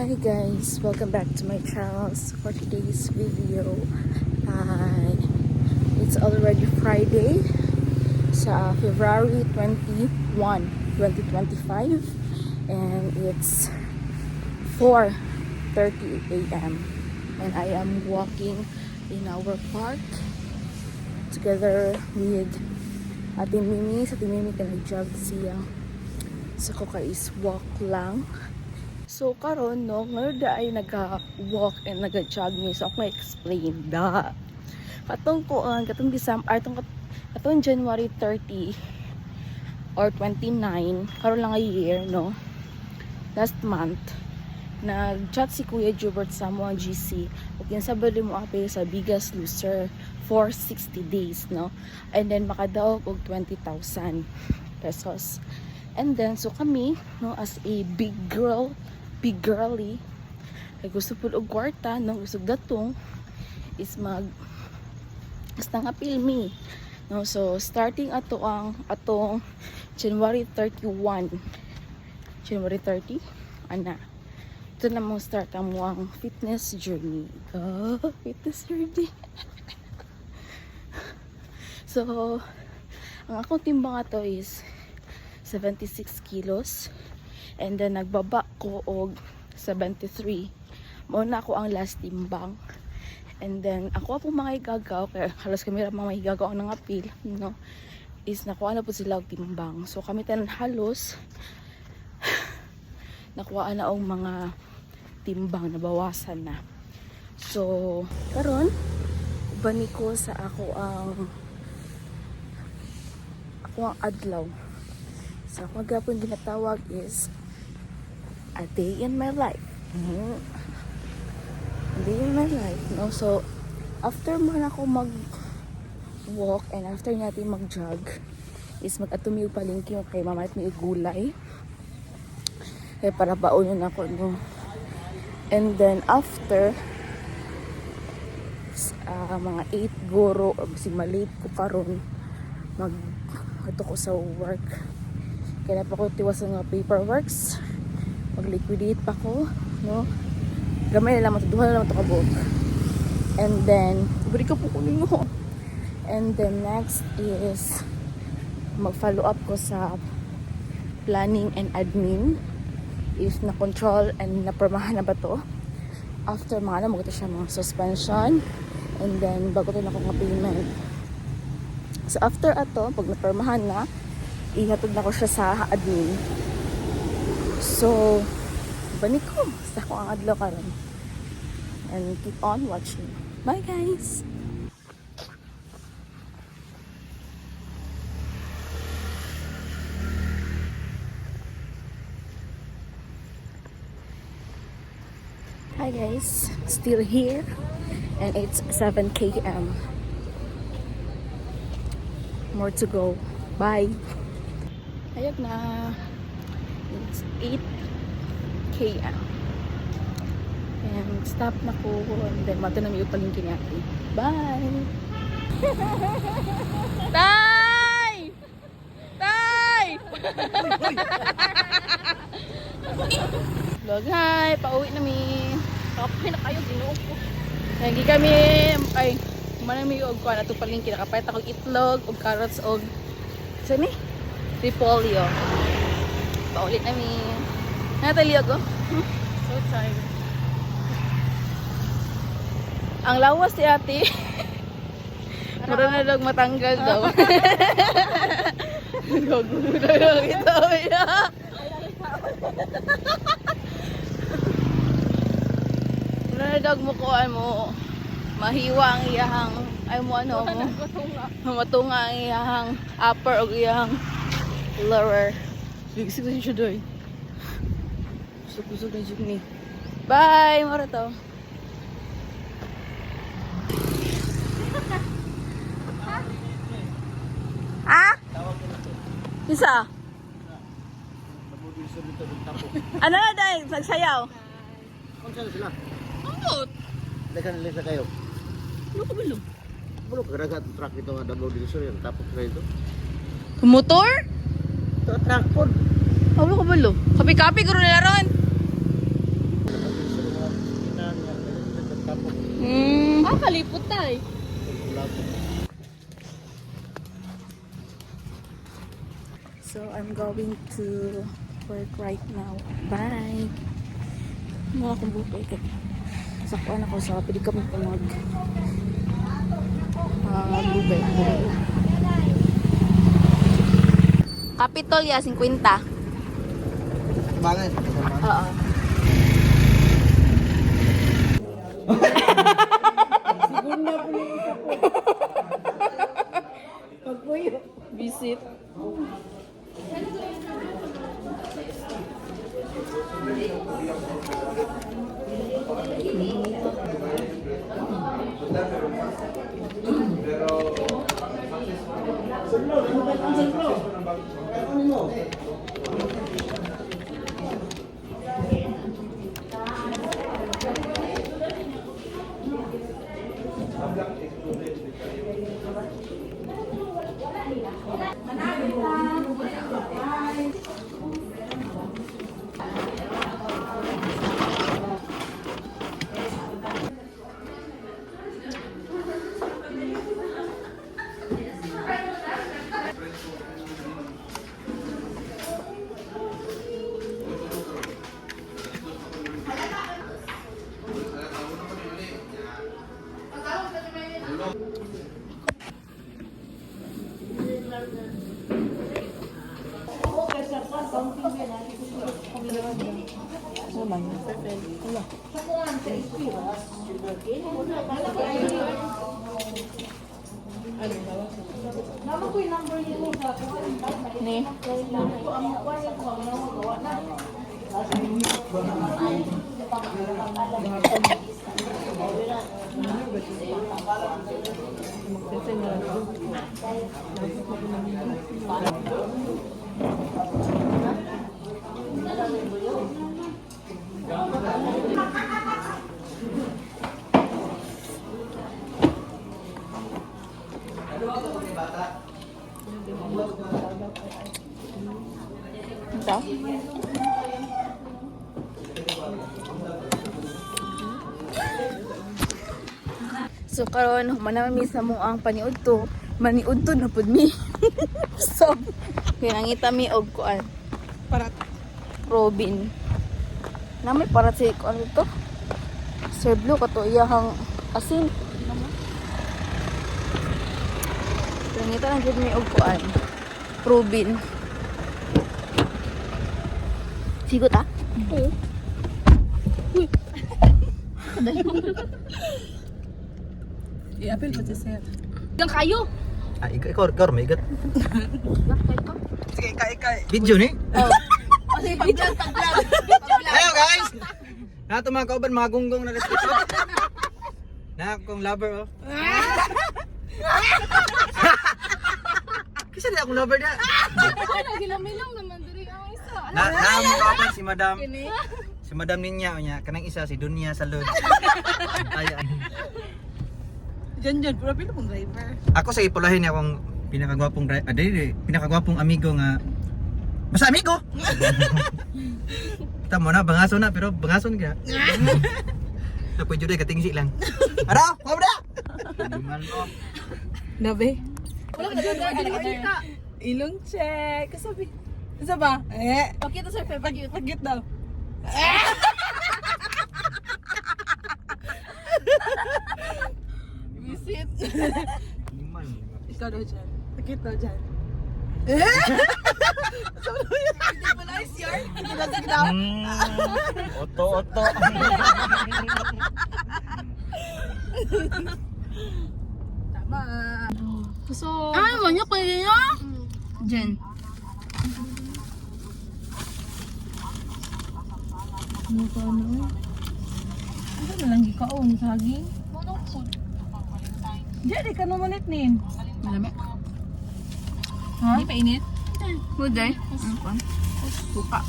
Hi guys, welcome back to my channel. So for today's video, it's already Friday sa February 21, 2025 and it's 4:30 a.m. and I am walking in our park together with Ate Mimi. Sa Ate Mimi ka nag-jog siya. So ko is walk lang. So karon no, ngayon ay naga-walk and naga-jog mi. So ako explain da. Katong katong January 30 or 29, karon lang ay year no. Last month, nag-chat si Kuya Jubert sa mga GC. Ug kinsabali mo apil sa Biggest Loser for 60 days no. And then makadaog og 20,000 pesos. And then so kami no, as a big girly, kay gusto po og kwarta no, gusto gatong is basta nga pilmi no. So starting atong January 30 ana ito na mo start ang muang fitness journey. Fitness journey. So ang akong timbang ato is 76 kilos. And then nagbaba ko og 73. Mao na ako ang last timbang. And then ako po mga igagaw, kaya halos kami ra mga igagaw ang nangapil, no. Is nakuha na po sila og timbang. So kami tanan halos nakuha na og mga timbang, nabawasan na. So karon bani ko sa ako ang adlaw. So ako gapon ginatawag is a day in my life. A day in my life. No? So, after man ako mag-walk and after natin mag-jog, is mag-atumi yung palingki kay mamalit may gulay. Kaya para baunin ako, no? And then, after, mga 8 guro, o kasi malate ko karon ito ko sa work. Kaya pa ko tiwas ng paperworks. Mag-liquidate pa ko, no? Gamay na lang, duha na lang ito kabuok. And then, bari ko po kunin mo. And then, next is mag-follow up ko sa planning and admin. If na-control and napermahan na ba to. After mga na, mag-ito siya mga suspension. And then, bago ito na akong payment. So, after ato, pag napermahan na, ihatod na ko siya sa admin. So, balik ko. Basta ko ang adlaw karon. And keep on watching. Bye guys! Hi guys! Still here. And it's 7 km. More to go. Bye! Ayog na. It's 8 km. And stop na ko. And then mato na may upalingki niya. Bye! Tay! Tay! Vlog, hi! Pauwi na mi. Kapay na kayo, ginuog ko. Nagi kami, ay, manami og kuha na ito palingki. Nakapayat ako itlog, og carrots, og saan eh? Repolyo. Paulit na mi. Nataliyog ko. So tired. Ang lawas si ate. Mura na daw matanggal daw. Gagulo daw ito. Mura na daw mukuan mo. Mahiwa ang iyahang, ay mo ano mo. Matunga ang iyahang upper o iyahang lower. Sigsig na siya doy. Kusog na siya ni. Bye! Mara to. Ha? Isa? Ano na dahil? Nagsayaw? Kung saan sila? Amot! Dagan nila sa kayo. Ano ka bilog? Bulok, karagat ang truck ito nga double diesel yung tapos na ito. Motor? Ito, truck po. Ano ka bilog? Kapi-kapi ko rin na ron. kalipot tay. So I'm going to work right now. Bye! Mga akong bukay ka. Sakuan ako sa pili kami pa mag bukay ko. Capitol ya, 50. Bangan. Oo. Visit. Ni. Ito? So karon manami sa mo ang paniudto, maniudto na pud mi. So, kaya nangita mi og kuan. Parat. Robin. Namay para si kuan ito. Sir Blue kato iyahang asin. Nangita lang jud mi og kuan. Robin. Sigot ah? Oo. Uy. I-apil pa siya. Gang kayo. Ikaw may igat. Sige, ika. Video ni. Oh. Kasi pag-vlog. Hello guys. Nato mga kauban mga gunggong na dito. Na akong lover oh. Kasi di akong lover dia. Gilam-ilam naman diri ang isa. Na mo kauban si Madam. Si Madam ninya nya kanang isa si Dunya Salud. Ayan. Diyan, pura pila pong driver. Ako sa ipulahin niya akong pinakagwapong pinakagwapong amigo nga. Basta amigo. Tamo na bangason na pero bangason ka. So pwede jud katingsi lang. Ara, kobra. Animal mo. Nabe. Wala ka kita. Ilong check. Kasabi. Isa ba? Pakita sa favorite. Pagit daw. Visit. Animal. Ikaw daw dyan. Pakit daw dyan. Sabi mo yun. Hindi mo nice yard. Hindi na sige daw. Oto. Tama. So, Ay, banyak pa rin nyo? Jen. ano pa ano? Ano na lang gikaon sa haging? Diyan, ka naman nin. Malamig. Ha? Hindi pa init? Muday. Ano pa? Suka.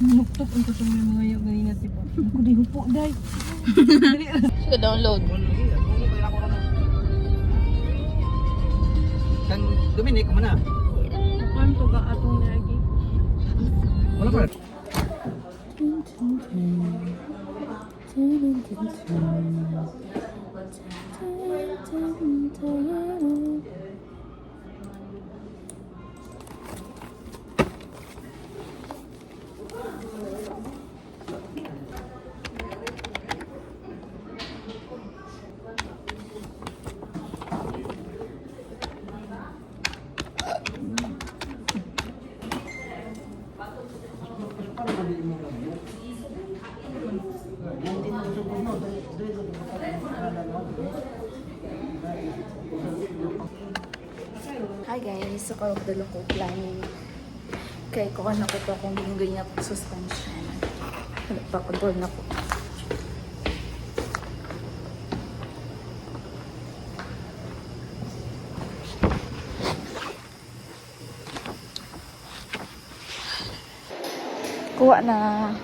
Muktok ang kasama ng mga yung ganina si Pa. Ako di hupo, day. Sige, download. Kang Dominic mo na. Kuan to ga atong lagi. Wala pa. Hi guys, so karugdalo ko planning kay ko ano ko to kung ginugay niya po suspension. Nagpa-control na po. Kuha na.